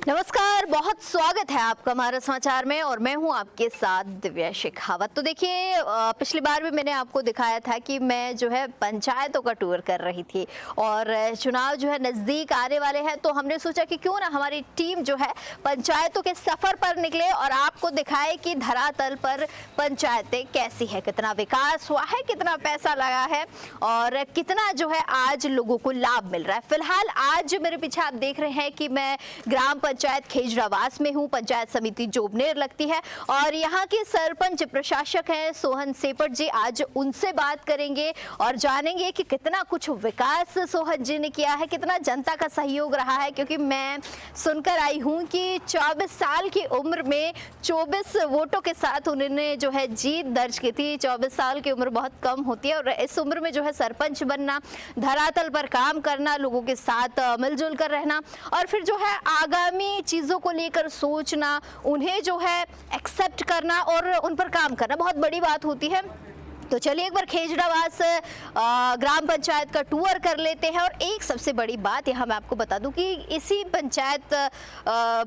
नमस्कार, बहुत स्वागत है आपका हमारे समाचार में और मैं हूं आपके साथ दिव्या शेखावत। तो देखिए, पिछली बार भी मैंने आपको दिखाया था कि मैं जो है पंचायतों का टूर कर रही थी और चुनाव जो है नज़दीक आने वाले हैं, तो हमने सोचा कि क्यों ना हमारी टीम जो है पंचायतों के सफ़र पर निकले और आपको दिखाए कि धरातल पर पंचायतें कैसी है, कितना विकास हुआ है, कितना पैसा लगा है और कितना जो है आज लोगों को लाभ मिल रहा है। फिलहाल आज मेरे पीछे आप देख रहे हैं कि मैं ग्राम पंचायत खेजड़ावास में हूं। पंचायत समिति जोबनेर लगती है और यहाँ के सरपंच प्रशासक हैं सोहन सेपट जी। आज उनसे बात करेंगे और जानेंगे कि कितना कुछ विकास सोहन जी ने किया है, कितना जनता का सहयोग रहा है, क्योंकि मैं सुनकर आई हूं कि 24 साल की उम्र में 24 वोटों के साथ उन्होंने जो है जीत दर्ज की थी। 24 साल की उम्र बहुत कम होती है और इस उम्र में जो है सरपंच बनना, धरातल पर काम करना, लोगों के साथ मिलजुल कर रहना और फिर जो है आगामी चीजों को लेकर सोचना, उन्हें जो है एक्सेप्ट करना और उन पर काम करना बहुत बड़ी बात होती है। तो चलिए एक बार खेजड़ावास ग्राम पंचायत का टूर कर लेते हैं। और एक सबसे बड़ी बात यहाँ मैं आपको बता दूं कि इसी पंचायत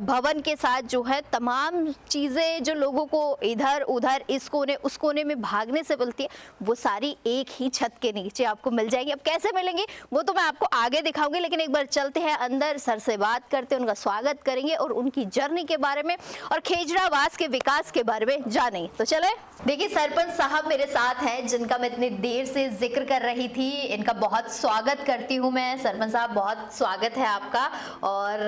भवन के साथ जो है तमाम चीज़ें जो लोगों को इधर उधर इस कोने उस कोने में भागने से मिलती है, वो सारी एक ही छत के नीचे आपको मिल जाएंगी। अब कैसे मिलेंगी वो तो मैं आपको आगे दिखाऊंगी, लेकिन एक बार चलते हैं अंदर, सर से बात करते हैं, उनका स्वागत करेंगे और उनकी जर्नी के बारे में और खेजड़ावास के विकास के बारे में जानेंगे। तो चले, देखिए सरपंच साहब मेरे साथ हैं जिनका मैं इतनी देर से जिक्र कर रही थी। इनका बहुत स्वागत करती हूँ मैं। सरपंच साहब बहुत स्वागत है आपका। और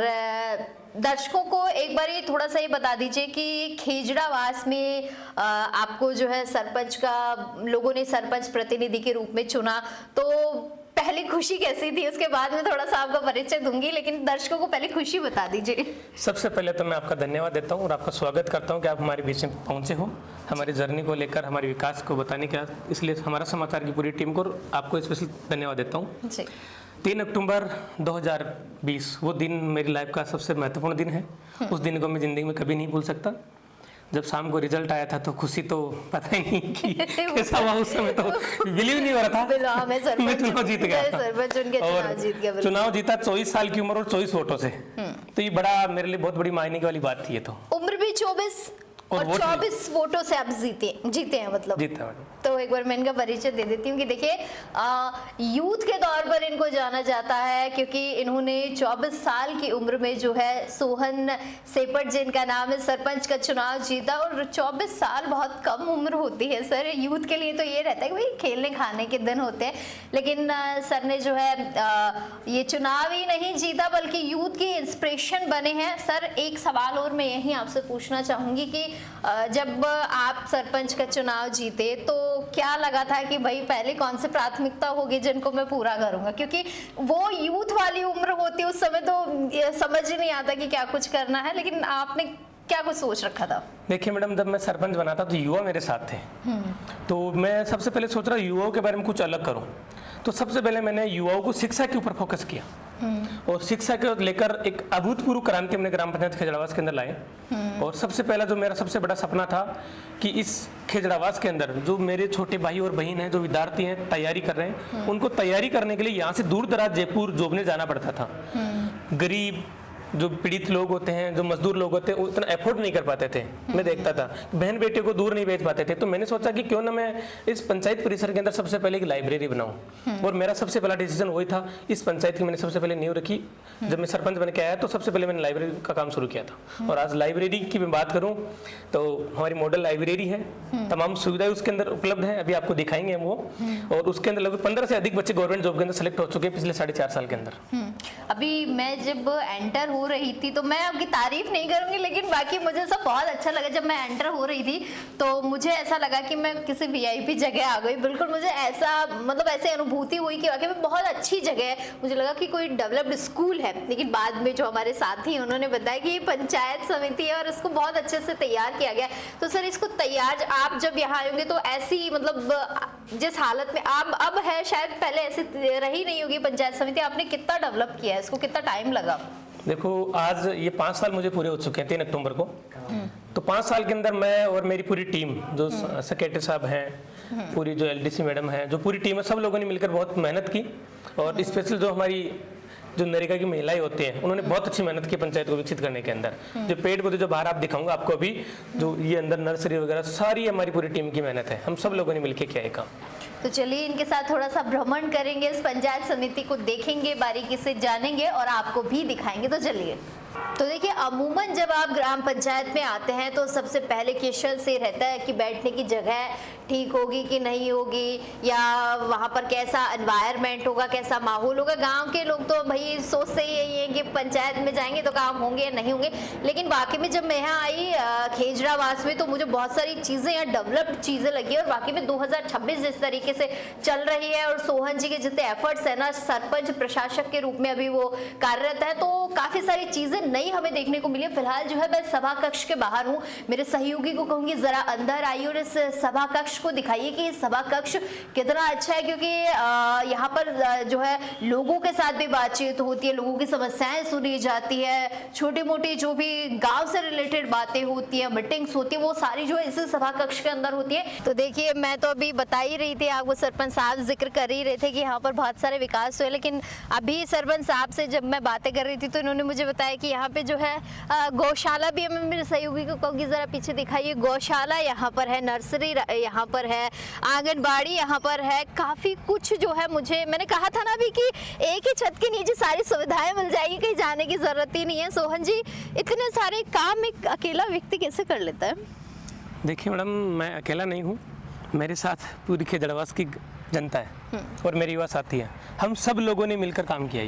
दर्शकों को एक बार ये थोड़ा सा ये बता दीजिए कि खेजड़ावास में आपको जो है सरपंच का लोगों ने सरपंच प्रतिनिधि के रूप में चुना, तो पहली खुशी कैसी थी? उसके बाद में थोड़ा सा आपका परिचय दूंगी, लेकिन दर्शकों को पहले खुशी बता दीजिए। सबसे पहले तो मैं आपका धन्यवाद देता हूं और आपका स्वागत करता हूं कि आप हमारे बीच में पहुंचे हो, हमारी जर्नी को लेकर, हमारे विकास को बताने का। इसलिए हमारा समाचार की पूरी टीम को आपको स्पेशल धन्यवाद देता हूँ। 3 अक्टूबर 2020 वो दिन मेरी लाइफ का सबसे महत्वपूर्ण दिन है। उस दिन को मैं जिंदगी में कभी नहीं भूल सकता। जब शाम को रिजल्ट आया था तो खुशी तो पता ही नहीं कि कैसा हुआ। उस समय तो बिलीव नहीं हो रहा था मैं चुनाव जीत गया और चुनाव जीता 24 साल की उम्र और 24 वोटों से। तो ये बड़ा मेरे लिए बहुत बड़ी मायने वाली बात थी। ये तो उम्र भी 24 और 24 वोटों से आप जीते हैं, मतलब जीता। तो एक बार मैं इनका परिचय दे देती हूँ कि देखिए यूथ के तौर पर इनको जाना जाता है क्योंकि इन्होंने 24 साल की उम्र में जो है सोहन सेपट जिनका नाम है, सरपंच का चुनाव जीता। और 24 साल बहुत कम उम्र होती है सर, यूथ के लिए तो ये रहता है कि भाई खेलने खाने के दिन होते हैं, लेकिन सर ने जो है ये चुनाव ही नहीं जीता बल्कि यूथ की इंस्पिरेशन बने हैं। सर एक सवाल और मैं यही आपसे पूछना चाहूँगी कि जब आप सरपंच का चुनाव जीते तो क्या लगा था कि भाई पहले कौन सी प्राथमिकता होगी जिनको मैं पूरा करूंगा, क्योंकि वो यूथ वाली उम्र होती है, उस समय तो समझ ही नहीं आता कि क्या कुछ करना है, लेकिन आपने क्या कुछ सोच रखा था? देखिए मैडम, जब मैं सरपंच बना था तो युवा मेरे साथ थे। तो मैं सबसे पहले सोच रहा युवाओं के बारे में कुछ अलग करूं। तो सबसे पहले मैंने युवाओं को शिक्षा के ऊपर फोकस किया और शिक्षा को लेकर एक अभूतपूर्व क्रांति हमने ग्राम पंचायत खेजड़ावास के अंदर लाए। और सबसे पहला जो मेरा सबसे बड़ा सपना था कि इस खेजड़ावास के अंदर जो मेरे छोटे भाई और बहन हैं, जो विद्यार्थी हैं, तैयारी कर रहे हैं, उनको तैयारी करने के लिए यहाँ से दूर दराज जयपुर जोबनेर जाना पड़ता था। गरीब जो पीड़ित लोग होते हैं, जो मजदूर लोग होते हैं, वो इतना एफोर्ड नहीं कर पाते थे। मैं देखता था बहन बेटे को दूर नहीं भेज पाते थे। तो मैंने सोचा कि क्यों ना मैं इस पंचायत परिसर के अंदर सबसे पहले एक लाइब्रेरी बनाऊं। और मेरा सबसे पहला डिसीजन वही था। इस पंचायत की मैंने सबसे पहले नींव रखी। जब मैं सरपंच बन के आया तो सबसे पहले मैंने लाइब्रेरी का काम शुरू किया था। और आज लाइब्रेरी की मैं बात करूँ तो हमारी मॉडल लाइब्रेरी है, तमाम सुविधाएं उसके अंदर उपलब्ध है। अभी आपको दिखाएंगे हम वो। और उसके अंदर लगभग 15 से अधिक बच्चे गवर्नमेंट जॉब के अंदर सेलेक्ट हो चुके हैं पिछले 4.5 साल के अंदर। अभी मैं जब एंटर हो रही थी तो मैं आपकी तारीफ नहीं करूंगी, लेकिन बाकी मुझे सब बहुत अच्छा लगा। जब मैं एंटर हो रही थी तो मुझे ऐसा लगा कि मैं किसी वीआईपी जगह आ गई। बिल्कुल मुझे ऐसा मतलब ऐसे अनुभूति हुई कि वाकई में बहुत अच्छी जगह है। मुझे लगा कि कोई डेवलप्ड स्कूल है, लेकिन बाद में जो हमारे साथी उन्होंने बताया कि ये पंचायत समिति है और इसको बहुत अच्छे से तैयार किया गया। तो सर इसको तैयार आप जब यहाँ आएंगे तो ऐसी मतलब जिस हालत में आप अब है, शायद पहले ऐसी रही नहीं होगी पंचायत समिति। आपने कितना डेवलप किया है इसको, कितना टाइम लगा? देखो आज ये 5 साल मुझे पूरे हो चुके हैं 3 अक्टूबर को। तो 5 साल के अंदर मैं और मेरी पूरी टीम, जो सेक्रेटरी साहब हैं, पूरी जो एलडीसी मैडम है, जो पूरी टीम है, सब लोगों ने मिलकर बहुत मेहनत की। और स्पेशल जो हमारी जो नरेगा की महिलाएं होती हैं उन्होंने बहुत अच्छी मेहनत की पंचायत को विकसित करने के अंदर। जो पेड़ पौधे जो बाहर आप दिखाऊंगा आपको अभी, जो ये अंदर नर्सरी वगैरह सारी हमारी पूरी टीम की मेहनत है, हम सब लोगों ने मिलकर किया है काम। तो चलिए इनके साथ थोड़ा सा भ्रमण करेंगे, इस पंचायत समिति को देखेंगे, बारीकी से जानेंगे और आपको भी दिखाएंगे। तो चलिए। तो देखिए, अमूमन जब आप ग्राम पंचायत में आते हैं तो सबसे पहले क्वेश्चन से रहता है कि बैठने की जगह ठीक होगी कि नहीं होगी, या वहाँ पर कैसा एनवायरनमेंट होगा, कैसा माहौल होगा। गांव के लोग तो भाई सोचते ही यही है कि पंचायत में जाएंगे तो काम होंगे या नहीं होंगे, लेकिन वाकई में जब मैं यहाँ आई खेजरावास में तो मुझे बहुत सारी चीज़ें यहाँ डेवलप्ड चीज़ें लगी और वाकई में 2026 जिस तरीके से चल रही है और सोहन जी के जितने एफर्ट्स है ना, सरपंच प्रशासक के रूप में अभी वो कार्यरत है, तो काफ़ी सारी चीज़ें नई हमें देखने को मिली। फिलहाल जो है मैं सभा कक्ष के बाहर हूँ, मेरे सहयोगी को कहूँगी जरा अंदर आइए और इस सभा कक्ष को दिखाइए कि सभा कक्ष कितना अच्छा है, क्योंकि यहाँ पर जो है लोगों के साथ भी बातचीत होती है, लोगों की समस्याएं सुनी जाती है, छोटी मोटी जो भी गांव से रिलेटेड बातें होती है, मीटिंग्स होती है, वो सारी जो है इस सभा कक्ष के अंदर होती है। तो देखिए, मैं तो अभी बता ही रही थी आपको, सरपंच साहब जिक्र कर ही रहे थे कि यहाँ पर बहुत सारे विकास हुए, लेकिन अभी सरपंच साहब से जब मैं बातें कर रही थी तो इन्होंने मुझे बताया कि यहाँ पे जो है गौशाला भी है। मैं मेरे सहयोगी को कहूँगी जरा पीछे दिखाइए, गौशाला यहाँ पर है, नर्सरी यहाँ पर है, आंगनबाड़ी यहाँ पर है, काफी कुछ जो है। मुझे मैंने कहा था ना अभी कि एक ही छत के नीचे सारी सुविधाएं मिल जाएगी, कहीं जाने की जरूरत ही नहीं है। सोहन जी, इतने सारे काम एक अकेला व्यक्ति कैसे कर लेता है? देखिए मैडम, मैं अकेला नहीं हूँ, मेरे साथ पूरी खेजड़वास की जनता है और मेरी युवा साथी है। हम सब लोगों ने मिलकर काम किया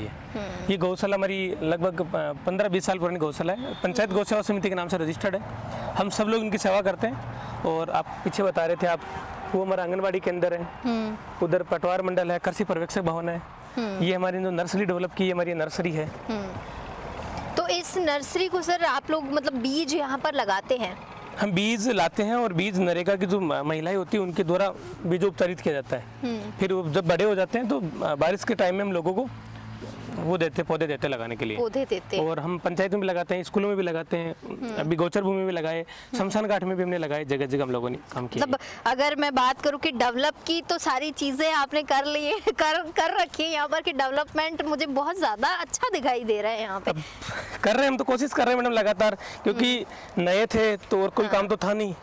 ये गौशाला हमारी लगभग 15-20 साल पुरानी गौशाला है, पंचायत गौ सेवा समिति के नाम से रजिस्टर्ड है। हम सब लोग इनकी सेवा करते हैं। और आप पीछे बता रहे थे आप, वो हमारा आंगनबाड़ी केंद्र है, उधर पटवार मंडल है, कृषि पर्यवेक्षक भवन है, ये हमारी जो नर्सरी डेवलप की हमारी नर्सरी है। तो इस नर्सरी को सर आप लोग मतलब बीज यहाँ पर लगाते हैं? हम बीज लाते हैं और बीज नरेगा की जो महिलाएं होती है उनके द्वारा बीजोपचारित किया जाता है। फिर जब बड़े हो जाते हैं तो बारिश के टाइम में हम लोगों को वो देते, पौधे देते लगाने के लिए, पौधे देते। और हम पंचायत में भी लगाते हैं, स्कूलों में भी लगाते हैं, अभी गोचर भूमि में भी लगाए, शमशान घाट में भी हमने लगाए, जगह जगह हम लोगों ने काम किया। मतलब अगर मैं बात करूं कि डेवलप की, तो सारी चीजें आपने कर ली है, कर रखी है यहाँ पर, कि डेवलपमेंट मुझे बहुत ज्यादा अच्छा दिखाई दे रहा है यहाँ पे। कर रहे हैं, हम तो कोशिश कर रहे हैं मैडम लगातार, क्योंकि नए थे तो और कोई काम तो था नहीं,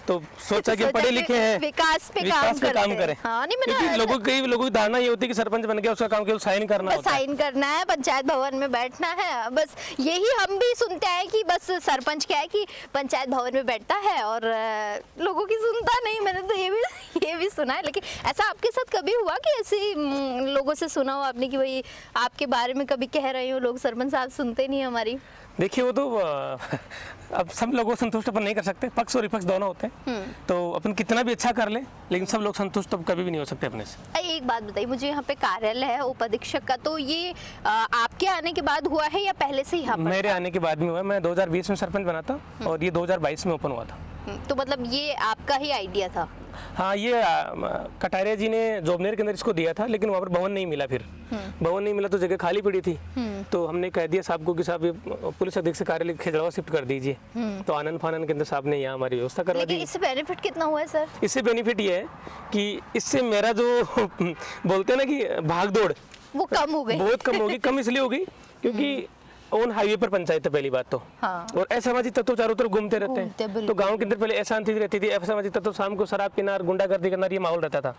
तो सोचा कि पढ़े लिखे हैं, विकास पे काम करें। हाँ, नहीं क्योंकि लोगों की धारणा ये होती है कि सरपंच बन गया उसका काम केवल साइन करना होता है, साइन करना है, पंचायत भवन में बैठना है, बस यही हम भी सुनते हैं कि बस सरपंच क्या है कि पंचायत भवन में बैठता है और लोगों की सुनता नहीं। मैंने तो ये भी सुना है, लेकिन ऐसा आपके साथ कभी हुआ कि ऐसे लोगों से सुना हो आपने कि भाई आपके बारे में कभी कह रहे हो लोग सरपंच साहब सुनते नहीं हमारी? देखिए, वो तो अब सब लोगों को संतुष्ट अपन नहीं कर सकते, पक्ष और विपक्ष दोनों होते हैं, तो अपन कितना भी अच्छा कर ले लेकिन सब लोग संतुष्ट तो कभी भी नहीं हो सकते अपने से। एक बात बताइए मुझे, यहाँ पे कार्यालय है उप अधीक्षक का, तो ये आपके आने के बाद हुआ है या पहले से यहाँ पर? मेरे आने के बाद में हुआ, मैं 2020 में सरपंच बना था और ये 2022 में ओपन हुआ था। तो मतलब ये आपका ही आइडिया था? हाँ, ये कटारिया जी ने जोबनेर के अंदर इसको दिया था, लेकिन वहाँ पर भवन नहीं मिला। फिर भवन नहीं मिला तो जगह खाली पड़ी थी, तो हमने कह दिया साहब को कि साहब ये पुलिस अधीक्षक कार्यालय खेजड़वा शिफ्ट कर दीजिए। तो आनंद फानन के अंदर साहब ने यहाँ हमारी व्यवस्था करवा दी। इससे बेनिफिट कितना हुआ है सर? इससे बेनिफिट ये है कि इससे मेरा जो बोलते हैं ना कि भाग दौड़, वो कम हो गई, बहुत कम होगी। कम इसलिए होगी क्योंकि ऑन हाईवे पर पंचायत है पहली बात तो, हाँ। और असामाजिक तत्व चारों तरफ घूमते रहते हैं, तो गांव के अंदर पहले अशांति रहती थी, असामाजिक तत्व शाम को शराब किनार, गुंडागर्दी करना, ये माहौल रहता था,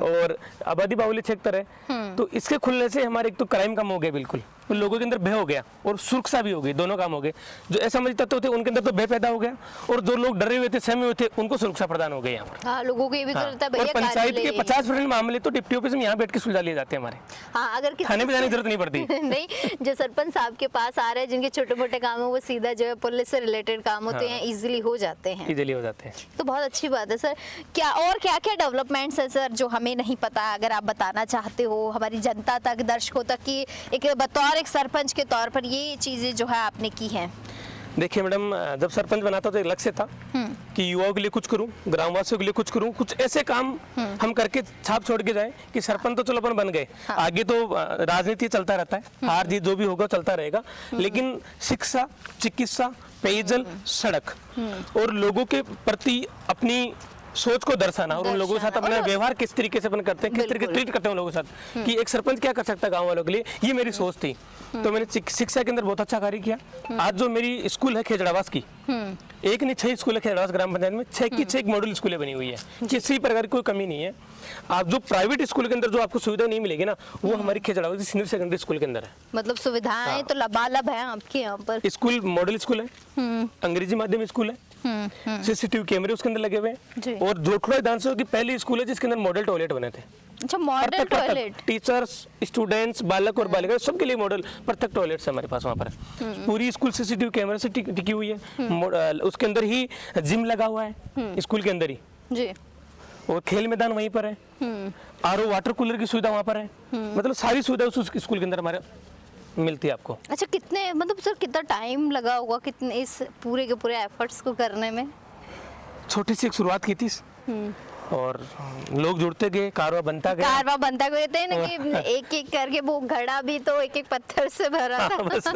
और आबादी बाहुल्य क्षेत्र है, तो इसके खुलने से हमारे एक तो क्राइम कम हो गया, बिल्कुल लोगों के अंदर भय हो गया और सुरक्षा भी हो गई, दोनों काम हो गए। जो असामाजिक तत्व थे उनके अंदर तो भय पैदा हो गया, और जो लोग डरे हुए थे, सहमे हुए थे, उनको सुरक्षा प्रदान हो गई यहाँ पर। हाँ, लोगों को ये भी तो लगता है भैया, और पंचायत के 50% मामले तो डिप्टी ऑफिस में यहाँ बैठ के सुलझा लिए जाते हैं हमारे। हाँ, अगर थाने में जाने की जरूरत नहीं पड़ती। नहीं, जो सरपंच साहब के पास आ रहे हैं, जिनके छोटे मोटे काम है, वो सीधा जो है पुलिस से रिलेटेड काम होते हैं, इजीली हो जाते हैं। तो बहुत अच्छी बात है सर। क्या क्या डेवलपमेंट्स है सर जो हमें नहीं पता, अगर आप बताना चाहते हो हमारी जनता तक, दर्शकों तक, कि एक बतौर एक सरपंच के तौर पर ये चीजें जो है आपने की हैं? देखिए मैडम, जब सरपंच बना था तो एक लक्ष्य था कि युवाओं के लिए कुछ करूं, ग्रामवासियों के लिए कुछ करूं, कुछ ऐसे काम हम करके छाप छोड़ के जाएं कि सरपंच तो चलो अपन बन गए, हाँ। आगे तो राजनीति चलता रहता है, हार जीत जो भी होगा चलता रहेगा, लेकिन शिक्षा, चिकित्सा, पेयजल, सड़क और लोगों के प्रति अपनी सोच को दर्शाना और उन लोगों के साथ दर्शाना, अपना और- व्यवहार किस तरीके से अपन करते हैं, किस तरीके से बिल्कुल। ट्रीट करते हैं उन लोगों के साथ, कि एक सरपंच क्या कर सकता है गांव वालों के लिए, ये मेरी सोच थी। तो मैंने शिक्षा के अंदर बहुत अच्छा कार्य किया। आज जो मेरी स्कूल है खेजड़ावास की, एक नहीं 6 स्कूल है खेजड़ावास ग्राम पंचायत में, 6 की 6 मॉडल स्कूलें बनी हुई है, किसी प्रकार की कोई कमी नहीं है। आप जो प्राइवेट स्कूल के अंदर जो आपको सुविधा नहीं मिलेगी ना, वो हमारी खेजड़ावास सीनियर सेकेंडरी स्कूल के अंदर है। मतलब सुविधाएं तो लबालब है आपके यहाँ पर। स्कूल मॉडल स्कूल है, अंग्रेजी माध्यम स्कूल है, सीसीटीवी कैमरे उसके अंदर लगे हुए जी। हैं, और जोधपुर विधानसभा की पहली स्कूल है जिसके अंदर मॉडल टॉयलेट बने थे। अच्छा, मॉडल टॉयलेट। टीचर्स, स्टूडेंट्स, बालक और बालिका सबके लिए मॉडल पृथक टॉयलेट्स है हमारे पास वहाँ पर। पूरी स्कूल सीसीटीवी कैमरे से टिकी हुई है। उसके अंदर ही जिम लगा हुआ है स्कूल के अंदर ही, जी। और खेल मैदान वहीं पर है, आरओ वाटर कूलर की सुविधा वहाँ पर है। मतलब सारी सुविधा उस स्कूल के अंदर हमारे मिलती है आपको। अच्छा, कितने मतलब सर कितना टाइम लगा होगा कितने इस पूरे के पूरे एफर्ट्स को करने में? छोटी सी एक शुरुआत की थी और लोग जुड़ते गए, कारवा बनता गया। कारवा बनता गए थे ना कि एक एक करके वो घड़ा भी तो एक एक पत्थर से भरा था। बस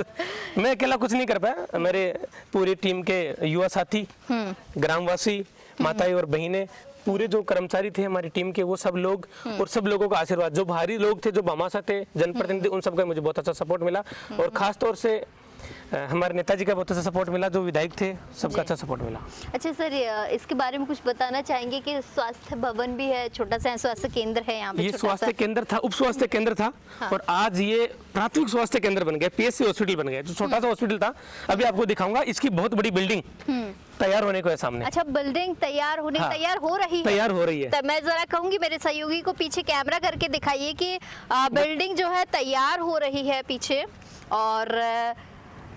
मैं अकेला कुछ नहीं कर पाया, मेरे पूरी टीम के युवा साथी, ग्रामवासी, माताएं और बहनें, पूरे जो कर्मचारी थे हमारी टीम के, वो सब लोग और सब लोगों का आशीर्वाद, जो बाहरी लोग थे, जो भामाशाह थे, जनप्रतिनिधि, उन सबका मुझे बहुत अच्छा सपोर्ट मिला। और खास तौर से हमारे नेताजी का बहुत अच्छा सपोर्ट मिला, जो विधायक थे सबका अच्छा सपोर्ट मिला। अच्छा सर, इसके बारे में कुछ बताना चाहेंगे कि स्वास्थ्य भवन भी है, छोटा सा स्वास्थ्य केंद्र है यहाँ पे? ये छोटा स्वास्थ्य सा। केंद्र था, उप स्वास्थ्य केंद्र था, और आज ये प्राथमिक स्वास्थ्य केंद्र बन गया, पीएससी हॉस्पिटल बन गया। जो छोटा सा हॉस्पिटल था, अभी आपको दिखाऊंगा, इसकी बहुत बड़ी बिल्डिंग तैयार होने को है सामने। अच्छा, बिल्डिंग तैयार होने हाँ, तैयार हो रही है? तैयार हो रही है। तो मैं जरा कहूंगी मेरे सहयोगी को पीछे कैमरा करके दिखाइए कि बिल्डिंग जो है तैयार हो रही है पीछे। और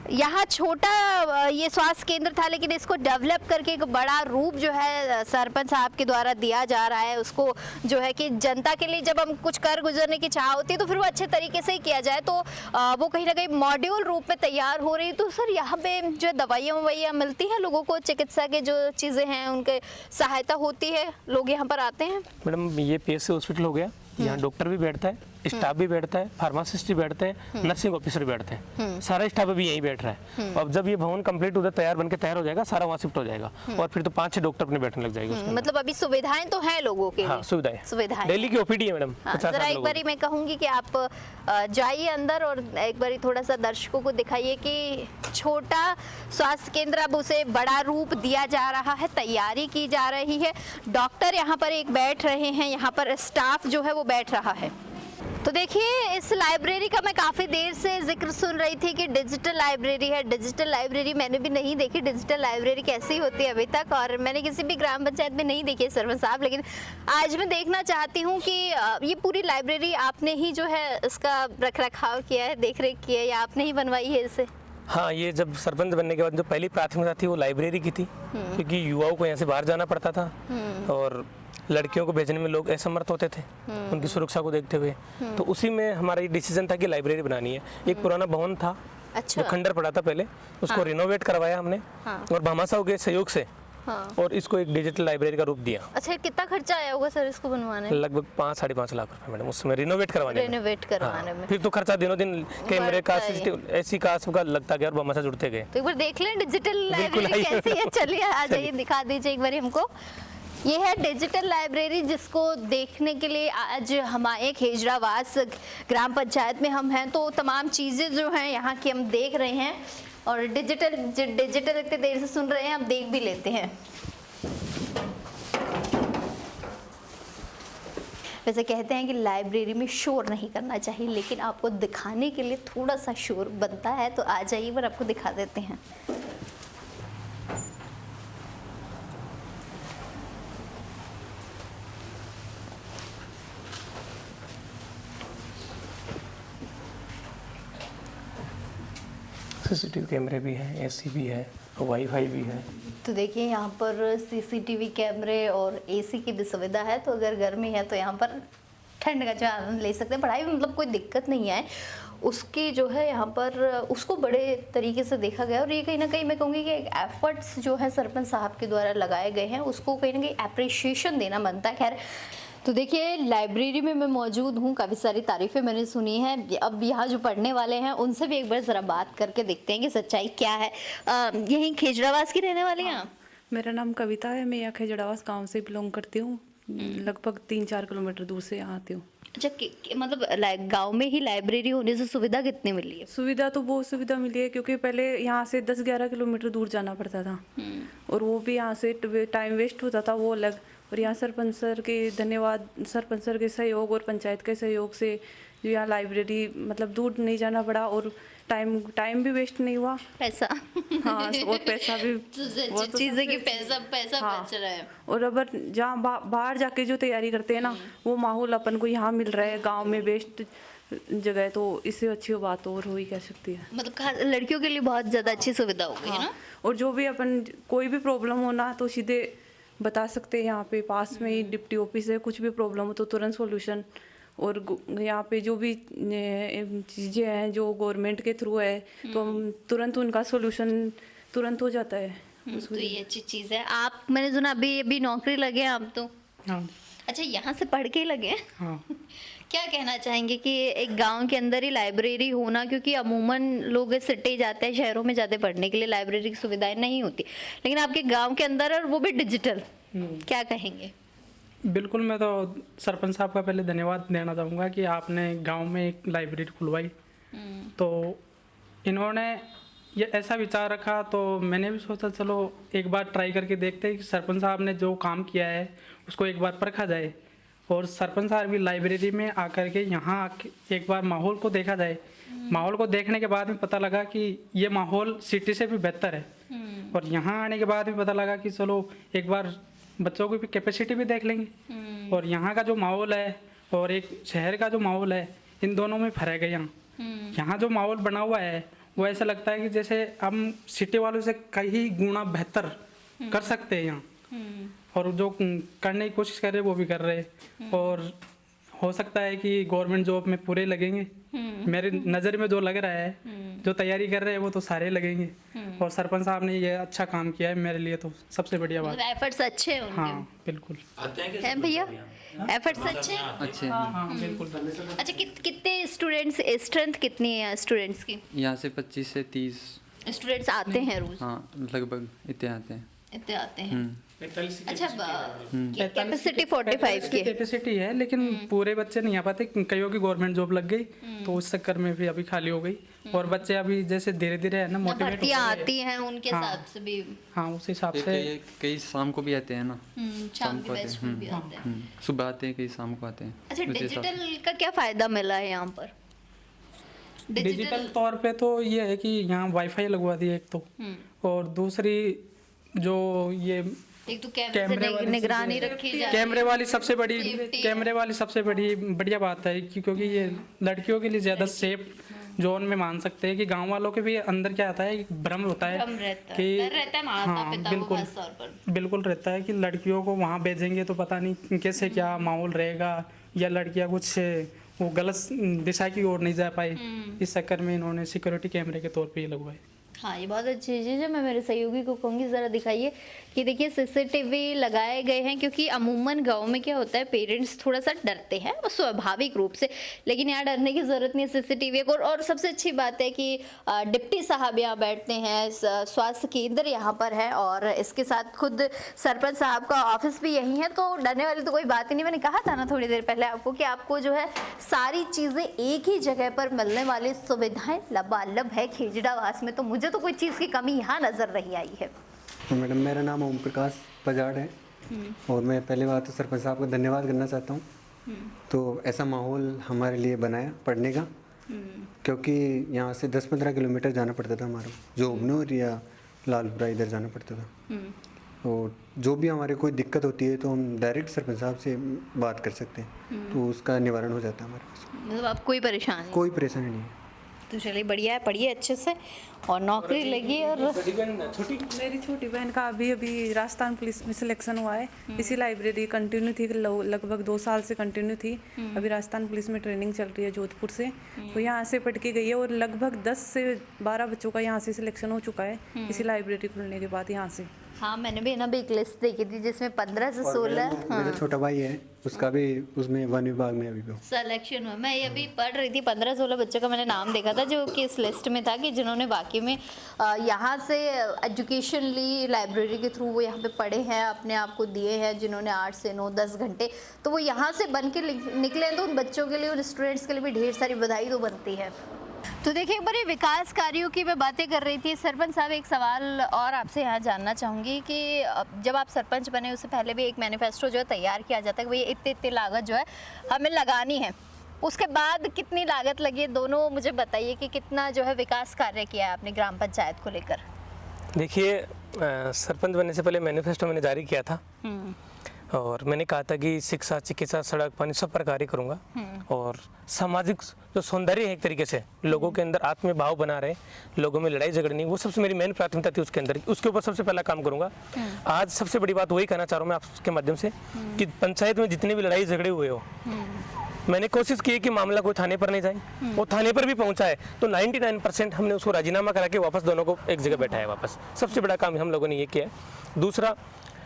यहाँ छोटा ये स्वास्थ्य केंद्र था, लेकिन इसको डेवलप करके एक बड़ा रूप जो है सरपंच साहब के द्वारा दिया जा रहा है। उसको जो है कि जनता के लिए जब हम कुछ कर गुजरने की चाह होती है तो फिर वो अच्छे तरीके से ही किया जाए, तो वो कहीं ना कहीं मॉड्यूल रूप में तैयार हो रही है। तो सर यहाँ पे जो दवाइयाँ मिलती हैं लोगों को, चिकित्सा के जो चीज़ें हैं उनके सहायता होती है, लोग यहाँ पर आते हैं? मैडम, ये पीएससी हॉस्पिटल हो गया, यहाँ डॉक्टर भी बैठता है, स्टाफ भी बैठता है, फार्मासिस्ट भी बैठते हैं, नर्सिंग ऑफिसर भी बैठते हैं, सारा स्टाफ अभी यहीं बैठ रहा है। अब जब ये भवन कंप्लीट उधर तैयार बनके तैयार हो जाएगा, सारा वहाँ शिफ्ट हो जाएगा, और फिर तो 5-6 डॉक्टर अपने बैठने लग जाएंगे उसके अंदर। मतलब अभी सुविधाएं तो हैं लोगों के हाँ, लिए? सुविधाएं डेली की ओपीडी है मैडम। हाँ, जरा एक बारी मैं कहूंगी कि आप जाइए अंदर और एक बारी थोड़ा सा दर्शकों को दिखाइए कि छोटा स्वास्थ्य केंद्र अब उसे बड़ा रूप दिया जा रहा है, तैयारी की जा रही है। डॉक्टर यहाँ पर एक बैठ रहे हैं, यहाँ पर स्टाफ जो है वो बैठ रहा है। तो देखिए, इस लाइब्रेरी का मैं काफ़ी देर से जिक्र सुन रही थी कि डिजिटल लाइब्रेरी है। डिजिटल लाइब्रेरी मैंने भी नहीं देखी, डिजिटल लाइब्रेरी कैसी होती है अभी तक, और मैंने किसी भी ग्राम पंचायत में नहीं देखी है सरपंच साहब। लेकिन आज मैं देखना चाहती हूँ कि ये पूरी लाइब्रेरी आपने ही जो है इसका रख रखाव किया है, देख रेख की है, या आपने ही बनवाई है इसे? हाँ, ये जब सरपंच बनने के बाद जो पहली प्राथमिकता थी वो लाइब्रेरी की थी, क्योंकि युवाओं को यहाँ से बाहर जाना पड़ता था और लड़कियों को भेजने में लोग असमर्थ होते थे उनकी सुरक्षा को देखते हुए। तो उसी में हमारा ये डिसीजन था कि लाइब्रेरी बनानी है। एक पुराना भवन था, अच्छा, जो खंडर पड़ा था पहले, उसको रिनोवेट करवाया हमने, और भामाशाह के सहयोग से, और इसको एक डिजिटल लाइब्रेरी का रूप दिया। अच्छा, कितना खर्चा आया होगा सर इसको बनवाने में? लगभग 5-5.5 लाख रुपए मैडम, उसमें रिनोवेट करवाने में। रेनोवेट करवाने में फिर तो खर्चा दिनों दिन कैमरे का, बढ़ता है। सीसीटीवी, एसी का, सबका लगता गया और भामाशाह जुड़ते गए। तो एक बार देख लें डिजिटल लाइब्रेरी आइए। कैसी है। चलिए आ जाइए, दिखा दीजिए एक बार हमको। ये है डिजिटल लाइब्रेरी, जिसको देखने के लिए आज हमारे खेजड़ावास ग्राम पंचायत में हम हैं, तो तमाम चीज़ें जो हैं यहाँ की हम देख रहे हैं। और डिजिटल इतनी देर से सुन रहे हैं, हम देख भी लेते हैं। वैसे कहते हैं कि लाइब्रेरी में शोर नहीं करना चाहिए, लेकिन आपको दिखाने के लिए थोड़ा सा शोर बनता है। तो आ जाइए, पर आपको दिखा देते हैं। सीसीटीवी कैमरे भी हैं, एसी भी है, वाईफाई भी है। तो देखिए, यहाँ पर सीसीटीवी कैमरे और एसी की भी सुविधा है। तो अगर गर्मी है तो यहाँ पर ठंड का जो आनंद ले सकते हैं। पढ़ाई में मतलब कोई दिक्कत नहीं है उसकी, जो है यहाँ पर उसको बड़े तरीके से देखा गया। और ये कहीं ना कहीं मैं कहूँगी कि एक एफर्ट्स जो है सरपंच साहब के द्वारा लगाए गए हैं, उसको कहीं ना कहीं अप्रिशिएशन देना बनता है। खैर, तो देखिए, लाइब्रेरी में मैं मौजूद हूँ, काफ़ी सारी तारीफ़ें मैंने सुनी हैं। अब यहाँ जो पढ़ने वाले हैं उनसे भी एक बार ज़रा बात करके देखते हैं कि सच्चाई क्या है। यहीं खेजड़ावास की रहने वाली हैं आप? मेरा नाम कविता है। मैं यहाँ खेजड़ावास गांव से बिलोंग करती हूँ। लगभग 3-4 किलोमीटर दूर से यहाँ आती हूँ। अच्छा मतलब गांव में ही लाइब्रेरी होने से सुविधा कितनी मिली है? सुविधा तो बहुत सुविधा मिली है, क्योंकि पहले यहाँ से 10-11 किलोमीटर दूर जाना पड़ता था और वो भी यहाँ से टाइम वेस्ट होता था, वो अलग। और यहाँ सरपंच सर के धन्यवाद, सरपंच सर के सहयोग और पंचायत के सहयोग से जो यहाँ लाइब्रेरी मतलब दूर नहीं जाना पड़ा और टाइम भी वेस्ट नहीं हुआ। पैसा हाँ, और पैसा भी वो तो चीज़ है कि पैसा बच रहा है। और अब जहाँ बाहर जाके जो तैयारी करते हैं ना, वो माहौल अपन को यहाँ मिल रहा है गांव में, बेस्ट जगह है, तो इससे अच्छी बात और हो ही क्या सकती है। मतलब लड़कियों के लिए बहुत ज़्यादा अच्छी सुविधा हो गई है ना। और जो भी अपन कोई भी प्रॉब्लम होना तो सीधे बता सकते हैं। यहाँ पे पास में ही डिप्टी ऑफिस है, कुछ भी प्रॉब्लम हो तो तुरंत सॉल्यूशन। और यहाँ पे जो भी चीज़ें हैं जो गवर्नमेंट के थ्रू है, तो हम तुरंत उनका सॉल्यूशन तुरंत हो जाता है। तो ये अच्छी चीज़ है। आप, मैंने सुना अभी नौकरी लगे हैं आप तो? हाँ। अच्छा, यहाँ से पढ़ के ही लगे हैं? हाँ। क्या कहना चाहेंगे कि एक गांव के अंदर ही लाइब्रेरी होना, क्योंकि अमूमन लोग सिटी जाते हैं, शहरों में जाते पढ़ने के लिए, लाइब्रेरी की सुविधाएं नहीं होती, लेकिन आपके गांव के अंदर और वो भी डिजिटल, क्या कहेंगे? बिल्कुल, मैं तो सरपंच साहब का पहले धन्यवाद देना चाहूँगा कि आपने गांव में एक लाइब्रेरी खुलवाई। तो इन्होंने ये ऐसा विचार रखा, तो मैंने भी सोचा चलो एक बार ट्राई करके देखते हैं कि सरपंच साहब ने जो काम किया है उसको एक बार परखा जाए। और सरपंच साहब भी लाइब्रेरी में आकर के यहाँ एक बार माहौल को देखा जाए। माहौल को देखने के बाद में पता लगा कि ये माहौल सिटी से भी बेहतर है। और यहाँ आने के बाद भी पता लगा कि चलो एक बार बच्चों की भी कैपेसिटी भी देख लेंगे। और यहाँ का जो माहौल है और एक शहर का जो माहौल है, इन दोनों में फर्क है। यहाँ जो माहौल बना हुआ है वो ऐसा लगता है कि जैसे हम सिटी वालों से कई गुना बेहतर कर सकते हैं यहाँ। और जो करने की कोशिश कर रहे हैं वो भी कर रहे हैं। और हो सकता है कि गवर्नमेंट जॉब में पूरे लगेंगे। मेरे नज़र में जो लग रहा है, जो तैयारी कर रहे हैं वो तो सारे लगेंगे। और सरपंच साहब ने ये अच्छा काम किया है, मेरे लिए तो सबसे बढ़िया बात। एफर्ट्स अच्छे हैं उनके। हाँ बिल्कुल। हैं भैया, एफर्ट्स अच्छे हैं? अच्छे हाँ बिल्कुल। अच्छा, कितने स्टूडेंट्स, स्ट्रेंथ कितनी है स्टूडेंट्स की? यहाँ से 25 से 30 स्टूडेंट्स आते हैं रोज? हाँ लगभग इतने आते हैं। इतने आते हैं। अच्छा, कैपेसिटी कैपेसिटी 45 की है। कैपेसिटी है, लेकिन पूरे बच्चे नहीं आ पाते। कईयों की गवर्नमेंट जॉब लग गई तो उस चक्कर में भी अभी खाली हो गई। और बच्चे अभी जैसे धीरे धीरे है ना मोटिवेट भर्तियां आती हैं उनके हिसाब से भी। हाँ उस हिसाब से। कई शाम को भी आते हैं ना, शाम के बैच में भी आते हैं। सुबह आते हैं, कई शाम को आते हैं। अच्छा, उस हिसाब से। डिजिटल का क्या फायदा मिला है यहाँ पर? डिजिटल तौर पे तो ये है कि यहाँ वाईफाई लगवा दिया एक तो, और दूसरी जो ये एक तो कैमरे से निगरानी रखी जाती है। कैमरे वाली सबसे बड़ी Safety कैमरे वाली सबसे बड़ी बढ़िया बात है कि क्योंकि ये लड़कियों के लिए ज़्यादा सेफ जोन में मान सकते हैं। कि गांव वालों के भी अंदर क्या आता है, भ्रम होता है कि डर रहता है माता हाँ पिता को बिल्कुल खास तौर पर। बिल्कुल रहता है कि लड़कियों को वहाँ भेजेंगे तो पता नहीं कैसे क्या माहौल रहेगा, या लड़कियाँ कुछ वो गलत दिशा की ओर नहीं जा पाए। इस चक्कर में इन्होंने सिक्योरिटी कैमरे के तौर पे ही लगवाए। हाँ, ये बहुत अच्छी चीज़ है। मैं मेरे सहयोगी को कहूँगी ज़रा दिखाइए कि देखिए सीसीटीवी लगाए गए हैं, क्योंकि अमूमन गांव में क्या होता है, पेरेंट्स थोड़ा सा डरते हैं, वो स्वाभाविक रूप से, लेकिन यहाँ डरने की ज़रूरत नहीं है सीसीटीवी को। और सबसे अच्छी बात है कि डिप्टी साहब यहाँ बैठते हैं, स्वास्थ्य केंद्र यहाँ पर है, और इसके साथ खुद सरपंच साहब का ऑफिस भी यही है, तो डरने वाली तो कोई बात ही नहीं। मैंने कहा था ना थोड़ी देर पहले आपको कि आपको जो है सारी चीज़ें एक ही जगह पर मिलने वाली सुविधाएं लबालब है खेजड़ावास में, तो मुझे तो कोई चीज़ की कमी यहाँ नजर नहीं आई है। तो मैडम, मेरा नाम ओम प्रकाश पजाड़ है और मैं पहले बात तो सरपंच साहब का धन्यवाद करना चाहता हूँ। तो ऐसा माहौल हमारे लिए बनाया पढ़ने का, क्योंकि यहाँ से 10-15 किलोमीटर जाना पड़ता था हमारा, जोबनूर या लालपुरा इधर जाना पड़ता था। और जो भी हमारे कोई दिक्कत होती है तो हम डायरेक्ट सरपंच साहब से बात कर सकते हैं, तो उसका निवारण हो जाता है हमारे पास। मतलब आप कोई परेशानी? कोई परेशानी नहीं है। तो चलिए बढ़िया है, पढ़िए अच्छे से और नौकरी लगी। और मेरी छोटी बहन का अभी राजस्थान पुलिस में सिलेक्शन हुआ है। इसी लाइब्रेरी कंटिन्यू थी, लगभग 2 साल से कंटिन्यू थी। अभी राजस्थान पुलिस में ट्रेनिंग चल रही है जोधपुर से, तो यहाँ से पढ़ के गई है। और लगभग 10 से 12 बच्चों का यहाँ से सिलेक्शन हो चुका है इसी लाइब्रेरी खुलने के बाद यहाँ से। हाँ, मैंने भी ना भी एक लिस्ट देखी थी जिसमें 15 से 16 मेरा छोटा भाई है, उसका भी उसमें वन विभाग में अभी भी। सिलेक्शन हुआ। मैं ये अभी पढ़ रही थी, 15-16 बच्चों का मैंने नाम देखा था जो कि इस लिस्ट में था कि जिन्होंने वाकई में यहाँ से एजुकेशन ली, लाइब्रेरी के थ्रू वो यहाँ पे पढ़े हैं, अपने आप को दिए हैं, जिन्होंने 8 से 9-10 घंटे तो वो यहाँ से बन के निकले हैं। तो उन बच्चों के लिए, उन स्टूडेंट्स के लिए भी ढेर सारी बधाई तो बनती है। तो देखिए, एक बार ये विकास कार्यों की मैं बातें कर रही थी। सरपंच साहब, एक सवाल और आपसे यहाँ जानना चाहूँगी कि जब आप सरपंच बने उससे पहले भी एक मैनिफेस्टो जो है तैयार किया जाता है, भई इतनी लागत जो है हमें लगानी है। उसके बाद कितनी लागत लगी है, दोनों मुझे बताइए कि कितना जो है विकास कार्य किया है आपने ग्राम पंचायत को लेकर। देखिए, सरपंच बनने से पहले मैनिफेस्टो मैंने जारी किया था और मैंने कहा था कि शिक्षा, चिकित्सा, सड़क, पानी सब पर कार्य करूँगा और सामाजिक जो सौंदर्य है एक तरीके से लोगों के अंदर आत्मीय भाव बना रहे, लोगों में लड़ाई झगड़ नहीं, वो सबसे मेरी मेन प्राथमिकता थी उसके अंदर। उसके ऊपर सबसे पहला काम करूँगा। आज सबसे बड़ी बात वही कहना चाह रहा हूँ मैं आपके माध्यम से कि पंचायत में जितने भी लड़ाई झगड़े हुए हो, मैंने कोशिश की है कि मामला कोई थाने पर नहीं जाए, वो थाने पर भी पहुंचा है तो 99% हमने उसको राजीनामा करा के वापस दोनों को एक जगह बैठाया वापस। सबसे बड़ा काम हम लोगों ने ये किया है। दूसरा,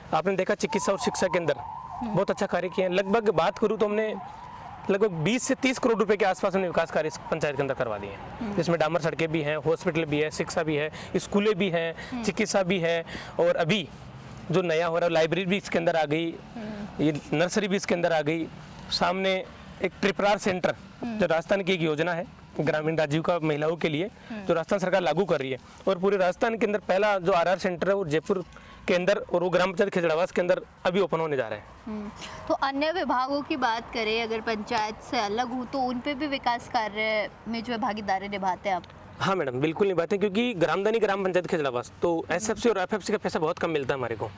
आपने देखा चिकित्सा और शिक्षा के अंदर बहुत अच्छा कार्य किया है। लगभग बात करूँ तो हमने लगभग 20 से 30 करोड़ रुपए के आसपास हमने विकास कार्य पंचायत के अंदर करवा दिए हैं, जिसमें डामर सड़कें भी हैं, हॉस्पिटल भी है, शिक्षा भी है, स्कूलें भी हैं, चिकित्सा भी है और अभी जो नया हो रहा है लाइब्रेरी भी इसके अंदर आ गई, ये नर्सरी भी इसके अंदर आ गई। सामने एक ट्रिपरार सेंटर जो राजस्थान की एक योजना है ग्रामीण राजीविका महिलाओं के लिए जो राजस्थान सरकार लागू कर रही है और पूरे राजस्थान के अंदर पहला जो आरआर सेंटर है वो जयपुर के अंदर और वो ग्राम पंचायत खिजड़ावास के अंदर अभी ओपन होने जा रहा है। तो अन्य विभागों की बात करें, अगर पंचायत से अलग हो तो उन पे भी विकास कार्य में जो है भागीदारी निभाते हैं आप? हाँ मैडम, बिल्कुल निभाते हैं क्योंकि ग्रामदानी ग्राम पंचायत खिजड़ावास तो एसएफसी और एफएफसी का पैसा बहुत कम मिलता है हमारे को,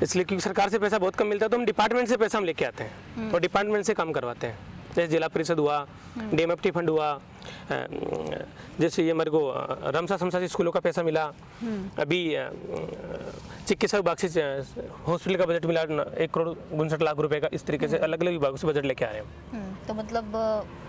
इसलिए क्योंकि सरकार से पैसा बहुत कम मिलता है तो हम डिपार्टमेंट से पैसा हम लेके आते हैं और डिपार्टमेंट से काम करवाते हैं। जैसे जिला परिषद हुआ, डीएमएफटी फंड हुआ, जैसे ये मेरे को रमसा समसा स्कूलों का पैसा मिला, अभी चिकित्सा विभाग से हॉस्पिटल का बजट मिला 1,59,00,000 रुपए का। इस तरीके से अलग अलग विभागों से बजट लेके आ रहे हैं। तो मतलब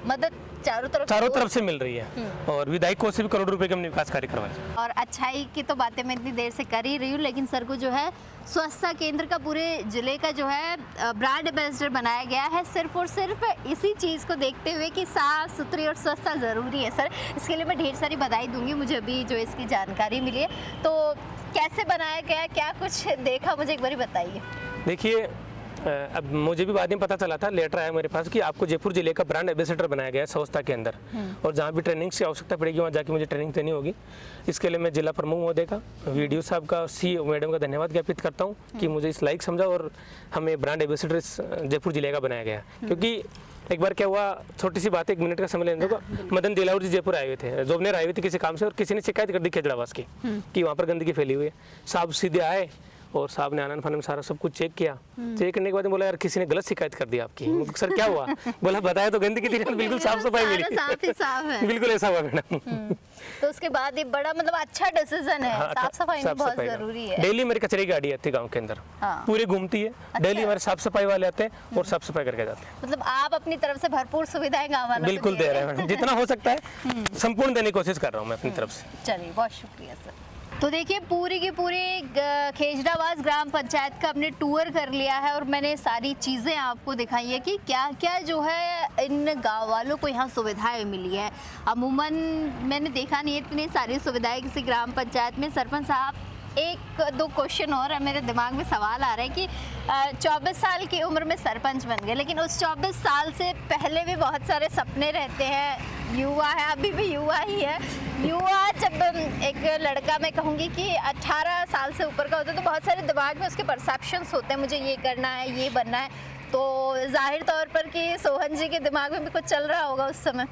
मदद चारों तरफ से मिल रही है और विधायक को से भी करोड़ रुपए के हमने विकास कार्य करवाए। और अच्छाई की तो बातें मैं इतनी देर से कर ही रही हूँ, लेकिन सर को जो है स्वच्छता केंद्र का पूरे जिले का जो है ब्रांड एम्बेसडर बनाया गया है, सिर्फ और सिर्फ इसी चीज़ को देखते हुए कि साफ सुथरी और स्वच्छता ज़रूरी है। सर, इसके लिए मैं ढेर सारी बधाई दूंगी, मुझे अभी जो इसकी जानकारी मिली है। तो कैसे बनाया गया, क्या कुछ देखा, मुझे एक बार बताइए। देखिए, अब मुझे भी बाद में पता चला था, लेटर आया मेरे पास कि आपको जयपुर जिले का ब्रांड एम्बेसडर बनाया गया है स्वच्छता के अंदर और जहाँ भी ट्रेनिंग की आवश्यकता पड़ेगी वहाँ जाके मुझे ट्रेनिंग देनी होगी। इसके लिए मैं जिला प्रमुख महोदय का, वीडियो साहब का, सी मैडम का धन्यवाद ज्ञापित करता हूँ कि मुझे इस लायक समझा और हमें ब्रांड एम्बेसडर जयपुर जिले का बनाया गया। क्योंकि एक बार क्या हुआ, छोटी सी बात, 1 मिनट का समय लेने दो। मदन दिलावर जी जयपुर आए हुए थे, जोबनेर आए हुए थे किसी काम से और किसी ने शिकायत कर दी खिजड़ावास की कि वहाँ पर गंदगी फैली हुई है। साहब सीधे आए और साहब ने आनंद फानंद में सारा सब कुछ चेक किया। चेक करने के बाद बोला यार किसी ने गलत शिकायत कर दी आपकी। सर क्या हुआ? बोला बताया तो गंदगी थी, बिल्कुल साफ सफाई मिली, बिल्कुल ऐसा हुआ मैडम। तो उसके बाद ये बड़ा मतलब अच्छा डिसीजन है। हाँ, साफ सफाई में बहुत जरूरी है। डेली मेरी कचरे की गाड़ी आती है गाँव के अंदर, पूरे घूमती है। डेली हमारे साफ सफाई वाले आते हैं और साफ सफाई करके जाते हैं। मतलब आप अपनी तरफ से भरपूर सुविधाएं गाँव वालों को बिल्कुल दे रहे हैं मैडम, जितना हो सकता है संपूर्ण देने की कोशिश कर रहा हूँ मैं अपनी तरफ से। चलिए, बहुत शुक्रिया सर। तो देखिए, पूरी की पूरी खेजड़ावास ग्राम पंचायत का हमने टूर कर लिया है और मैंने सारी चीज़ें आपको दिखाई है कि क्या क्या जो है इन गाँव वालों को यहाँ सुविधाएं मिली है। अमूमन मैंने देखा नहीं इतनी सारी सुविधाएं किसी ग्राम पंचायत में। सरपंच साहब, 1-2 क्वेश्चन और है मेरे दिमाग में, सवाल आ रहा है कि 24 साल की उम्र में सरपंच बन गए, लेकिन उस 24 साल से पहले भी बहुत सारे सपने रहते हैं। युवा है, अभी भी युवा ही है। युवा जब एक लड़का, मैं कहूँगी कि 18 साल से ऊपर का होता है तो बहुत सारे दिमाग में उसके परसेप्शंस होते हैं, मुझे ये करना है, ये बनना है। तो जाहिर तौर पर कि सोहन जी के दिमाग में भी कुछ चल रहा होगा उस समय।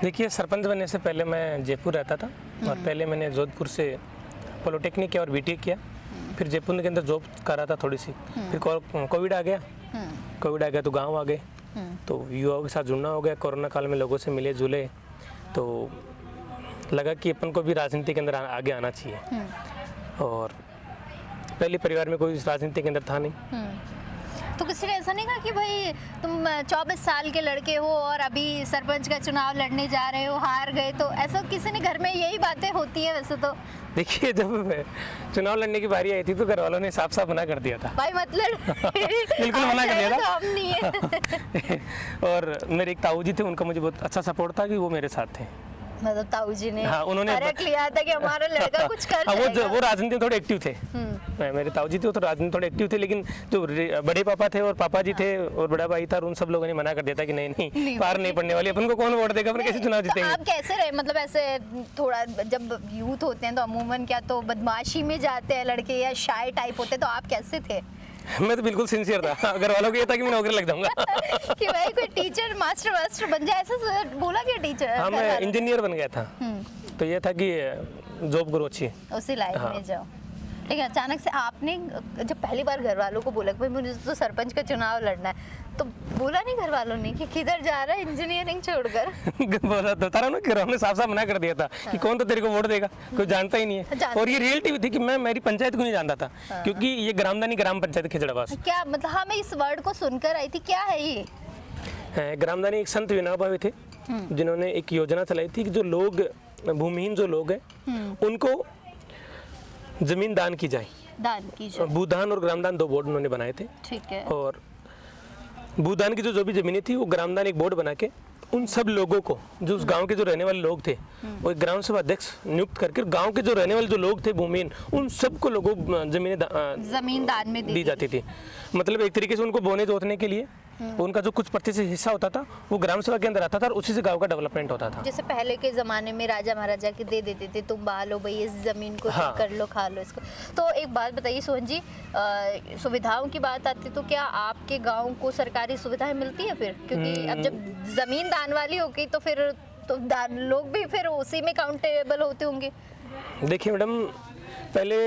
देखिए, सरपंच बनने से पहले मैं जयपुर रहता था और पहले मैंने जोधपुर से पॉलिटेक्निक किया और बीटेक किया, फिर जयपुर के अंदर जॉब कर रहा था थोड़ी सी। फिर कोविड आ गया तो गांव आ गए, तो युवाओं के साथ जुड़ना हो गया। कोरोना काल में लोगों से मिले जुले तो लगा कि अपन को भी राजनीति के अंदर आगे आना चाहिए और पहले परिवार में कोई राजनीति के अंदर था नहीं। तो किसी ने ऐसा नहीं कहा कि भाई तुम 24 साल के लड़के हो और अभी सरपंच का चुनाव लड़ने जा रहे हो, हार गए, तो ऐसा किसी ने घर में, यही बातें होती है वैसे तो। देखिए, जब चुनाव लड़ने की बारी आई थी तो घर वालों ने साफ साफ मना कर दिया था भाई मतलब बिल्कुल मना कर दिया तो था। हम नहीं है। और मेरे एक ताऊ जी थे, उनका मुझे बहुत अच्छा सपोर्ट था कि वो मेरे साथ थे। मतलब ताऊ जी ने हाँ, उन्होंने परख लिया था कि हमारा लड़का कुछ कर हाँ, जाएगा। वो राजनीति में थोड़े एक्टिव थे। मेरे ताऊ जी थे वो तो राजनीति में थोड़े एक्टिव थे, लेकिन जो बड़े पापा थे और पापा जी थे और बड़ा भाई था, और उन सब लोगों ने मना कर दिया था कि नहीं नहीं, पार नहीं पड़ने वाली, अपन को कौन वोट देगा, अपन कैसे चुनाव तो जीतेंगे। आप कैसे रहे, मतलब ऐसे थोड़ा, जब यूथ होते हैं तो अमूमन क्या तो बदमाशी में जाते हैं लड़के या शाय टाइप होते हैं, तो आप कैसे थे? मैं तो बिल्कुल सिंसियर था, घर वालों को ये था कि मैं नौकरी लग जाऊंगा। कि भाई कोई टीचर मास्टर बन जाए, ऐसा बोला क्या टीचर? हाँ, मैं इंजीनियर बन गया था, तो ये था कि जॉब करो अच्छी। उसी लाइन में जाओ। लेकिन अचानक से आपने जब पहली बार घर वालों को बोला कि भाई मुझे तो सरपंच का चुनाव लड़ना है, तो बोला नहीं घर वालों ने कि किधर जा रहा है इंजीनियरिंग छोड़कर? बोला तो तारा ना, घर वालों ने साफ साफ मना कर दिया था कि कौन तो तेरे को वोट देगा, कोई जानता ही नहीं है। और ये रियलिटी भी थी कि मैं मेरी पंचायत को नहीं जानता था, क्योंकि ये ग्रामदानी ग्राम पंचायत खिजड़ावास। क्या मतलब? हाँ, मैं इस वर्ड को सुनकर आई थी, क्या है ये? ग्रामदानी एक संत विनोबा भावे थे, जिन्होंने एक योजना चलाई थी कि जो लोग भूमिहीन जो लोग हैं उनको जमीन दान की जाए। दान की जाए। भूदान और ग्रामदान 2 बोर्ड उन्होंने बनाए थे। ठीक है। और भूदान की जो भी जमीनें थी वो ग्रामदान एक बोर्ड बना के उन सब लोगों को, जो उस गांव के जो रहने वाले लोग थे, वो एक ग्राम सभा अध्यक्ष नियुक्त करके गांव के जो रहने वाले जो लोग थे भूमिहीन, उन सबको लोगों जमीन दान में दी जाती थी। मतलब एक तरीके से उनको बोने जोतने के लिए उनका जो कुछ प्रतिशत हिस्सा होता था वो ग्राम सभा के अंदर आता था और उसी से गांव का डेवलपमेंट होता था। जैसे पहले के जमाने में राजा महाराजा के दे देते थे, तुम बहालो भाई इस जमीन को, हाँ। कर लो, खा लो इसको। तो एक बात बताइए सोहन जी, सुविधाओं की बात आती तो क्या आपके गांव को सरकारी सुविधाएं मिलती है फिर? क्योंकि अब जब जमीन दान वाली होगी तो फिर तो लोग भी फिर उसी में काउंटेबल होते होंगे। देखिए मैडम, पहले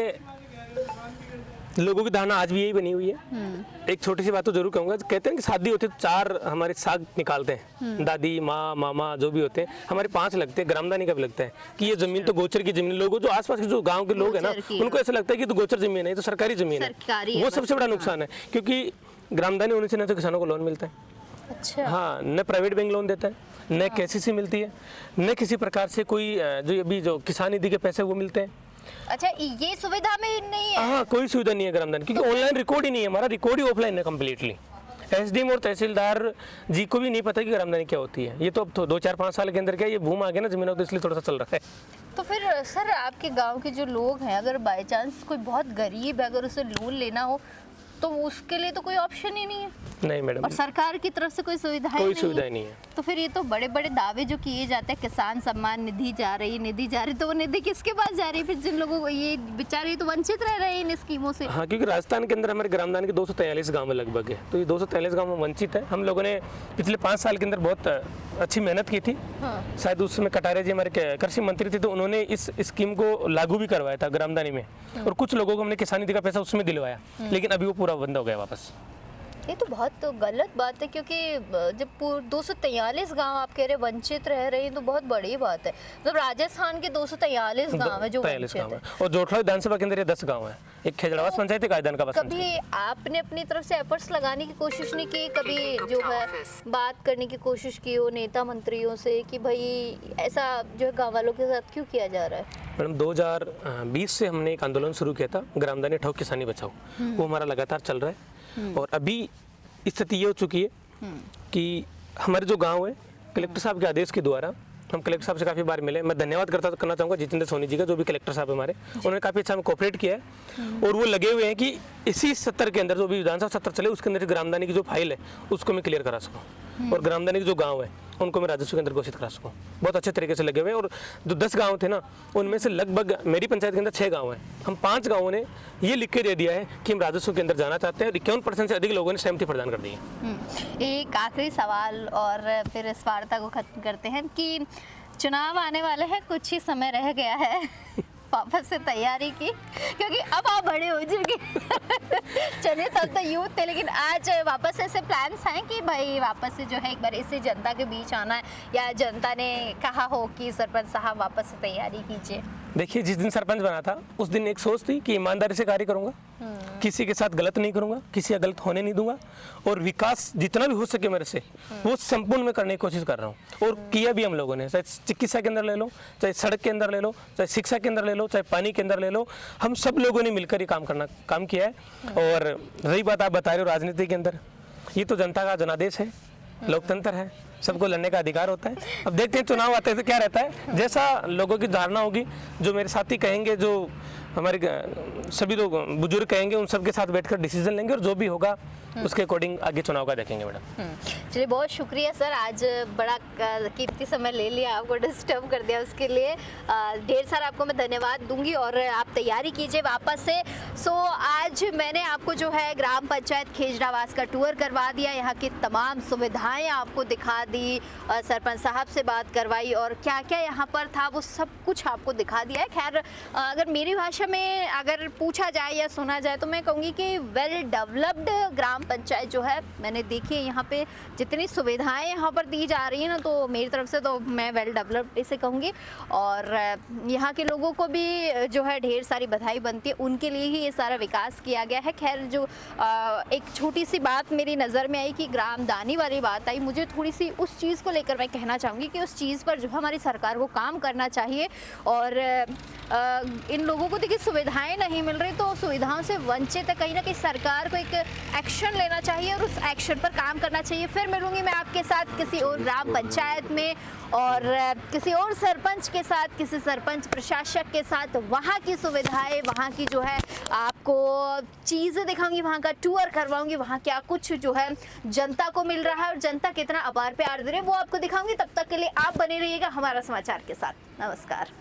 लोगों की धारणा आज भी यही बनी हुई है। एक छोटी सी बात तो जरूर कहूंगा, कहते हैं कि शादी होती है तो 4 हमारे साग निकालते हैं, दादी माँ मामा जो भी होते हैं, हमारे 5 लगते हैं, ग्रामदानी का भी लगता है कि ये जमीन तो गोचर की जमीन। लोगों जो आसपास के जो गांव के लोग हैं ना, उनको ऐसा लगता है कि तो गोचर जमीन है, तो सरकारी जमीन है। वो सबसे बड़ा नुकसान है, क्योंकि ग्रामदानी होने से न तो किसानों को लोन मिलता है, अच्छा। हाँ, न प्राइवेट बैंक लोन देता है, न केसीसी मिलती है, न किसी प्रकार से कोई जो अभी जो किसान निधि के पैसे वो मिलते हैं। अच्छा, ये सुविधा में नहीं है? हाँ, कोई सुविधा नहीं है ग्रामदान, क्योंकि ऑनलाइन रिकॉर्ड ही नहीं है, हमारा रिकॉर्ड ही ऑफलाइन है कम्प्लीटली। एसडीएम और तहसीलदार जी को भी नहीं पता कि ग्रामदानी क्या होती है। ये तो अब तो 2-4-5 साल के अंदर क्या ये भूम आ गया ना जमीनों, तो इसलिए थोड़ा सा चल रहा है। तो फिर सर, आपके गांव के जो लोग हैं, अगर बाय चांस कोई बहुत गरीब है, अगर उसे लोन लेना हो तो उसके लिए तो कोई ऑप्शन ही नहीं है। नहीं मैडम, और सरकार की तरफ से कोई सुविधा कोई सुविधा नहीं है। तो फिर ये तो बड़े बड़े दावे जो किए जाते हैं, किसान सम्मान निधि जा रही, निधि जा रही, तो वो निधि किसके पास जा रही है फिर? जिन लोगों को ये बेचारे तो वंचित रह रहे हैं इन स्कीमों से। हाँ, क्योंकि राजस्थान के अंदर हमारे ग्रामदान के 243 गाँव लगभग है, तो ये 243 गाँव वंचित है। हम लोगों ने पिछले 5 साल के अंदर बहुत अच्छी मेहनत की थी। शायद उस समय कटारे जी हमारे कृषि मंत्री थे, तो उन्होंने इस स्कीम को लागू भी करवाया था ग्रामदानी में, और कुछ लोगों को हमने किसान निधि का पैसा उसमें दिलवाया, लेकिन अभी वो पूरा बंद हो गया वापस। ये तो बहुत तो गलत बात है, क्योंकि जब 243 गांव आप कह रहे वंचित रह रहे हैं तो बहुत बड़ी बात है। मतलब राजस्थान के 243 गांव है जो वंचित है। और जोटला विधानसभा के अंदर ये 10 गाँव है, एक खेजड़ावास पंचायत, एक आयदान का बस। कभी आपने अपनी तरफ से एफर्ट्स लगाने की कोशिश नहीं की, कभी जो है बात करने की कोशिश की हो नेता मंत्रियों से कि भाई ऐसा जो है गाँव वालों के साथ क्यों किया जा रहा है? मैडम 2020 से हमने एक आंदोलन शुरू किया था, ग्रामदानी हटाओ किसानी बचाओ, वो हमारा लगातार चल रहा है। और अभी स्थिति ये हो चुकी है कि हमारे जो गांव है, कलेक्टर साहब के आदेश के द्वारा हम कलेक्टर साहब से काफ़ी बार मिले। मैं धन्यवाद करना चाहूँगा जितेंद्र सोनी जी का, जो भी कलेक्टर साहब हमारे, उन्होंने काफ़ी अच्छा हमें कोऑपरेट किया है। और वो लगे हुए हैं कि इसी सत्र के अंदर, जो भी विधानसभा सत्र चले उसके अंदर ग्रामदानी की जो फाइल है उसको मैं क्लियर करा सकूँ, और ग्रामदानी के जो गाँव है उनको मैं राजस्व के अंदर घोषित करा सकूँ। बहुत अच्छे तरीके से लगे हुए हैं। और जो 10 गाँव थे ना, उनमें से लगभग मेरी पंचायत के अंदर 6 गाँव हैं, हम 5 गाँवों ने ये लिख के दे दिया है कि हम राजस्व के अंदर जाना चाहते हैं, और 51% से अधिक लोगों ने सहमति प्रदान कर दी है। एक आखिरी सवाल और फिर इस वार्ता को खत्म करते हैं कि चुनाव आने वाले हैं, कुछ ही समय रह गया है वापस से तैयारी की, क्योंकि अब आप बड़े हो चुके चलिए, तब तो यूथ थे, लेकिन आज वापस ऐसे प्लान्स हैं कि भाई वापस से जो है एक बार इसी जनता के बीच आना है, या जनता ने कहा हो कि सरपंच साहब वापस से तैयारी कीजिए? देखिए, जिस दिन सरपंच बना था उस दिन एक सोच थी कि ईमानदारी से कार्य करूंगा, किसी के साथ गलत नहीं करूंगा, किसी का गलत होने नहीं दूंगा, और विकास जितना भी हो सके मेरे से वो संपूर्ण में करने की कोशिश कर रहा हूँ। और किया भी हम लोगों ने, चाहे चिकित्सा के अंदर ले लो, चाहे सड़क के अंदर ले लो, चाहे शिक्षा के अंदर ले लो, चाहे पानी के अंदर ले लो, हम सब लोगों ने मिलकर ये काम किया है। और रही बात आप बता रहे हो राजनीति के अंदर, ये तो जनता का जनादेश है, लोकतंत्र है, सबको लड़ने का अधिकार होता है। अब देखते हैं चुनाव आते हैं तो क्या रहता है, जैसा लोगों की धारणा होगी, जो मेरे साथी कहेंगे, जो हमारे सभी लोग बुजुर्ग कहेंगे, उन सबके साथ बैठकर डिसीजन लेंगे और जो भी होगा उसके अकॉर्डिंग आगे चुनाव का देखेंगे मैडम। चलिए, बहुत शुक्रिया सर, आज बड़ा कीमती समय ले लिया, आपको डिस्टर्ब कर दिया, उसके लिए ढेर सारा आपको मैं धन्यवाद दूंगी और आप तैयारी कीजिए वापस से। सो आज मैंने आपको जो है ग्राम पंचायत खेजड़ावास का टूर करवा दिया, यहाँ की तमाम सुविधाएं आपको दिखा दी, सरपंच साहब से बात करवाई और क्या क्या यहाँ पर था वो सब कुछ आपको दिखा दिया है। खैर, अगर मेरी भाषा में अगर पूछा जाए या सुना जाए तो मैं कहूँगी कि वेल डेवलप्ड ग्राम पंचायत जो है मैंने देखी है। यहाँ पे जितनी सुविधाएं यहाँ पर दी जा रही है ना, तो मेरी तरफ से तो मैं वेल डेवलप्ड इसे कहूँगी। और यहाँ के लोगों को भी जो है ढेर सारी बधाई बनती है, उनके लिए ही ये सारा विकास किया गया है। खैर, जो एक छोटी सी बात मेरी नज़र में आई कि ग्रामदानी वाली बात आई, मुझे थोड़ी सी उस चीज़ को लेकर मैं कहना चाहूँगी कि उस चीज़ पर जो हमारी सरकार को काम करना चाहिए। और इन लोगों को देखिए सुविधाएं नहीं मिल रही, तो सुविधाओं से वंचित है, कहीं ना कहीं सरकार को एक एक्शन लेना चाहिए और उस एक्शन पर काम करना चाहिए। फिर मिलूंगी मैं आपके साथ किसी और ग्राम पंचायत में और किसी और सरपंच के साथ, किसी सरपंच प्रशासक के साथ, वहाँ की सुविधाएं, वहाँ की जो है आपको चीज़ें दिखाऊंगी, वहाँ का टूर करवाऊंगी, वहाँ क्या कुछ जो है जनता को मिल रहा है और जनता कितना अपार प्यार दे रही है वो आपको दिखाऊंगी। तब तक के लिए आप बने रहिएगा हमारा समाचार के साथ। नमस्कार।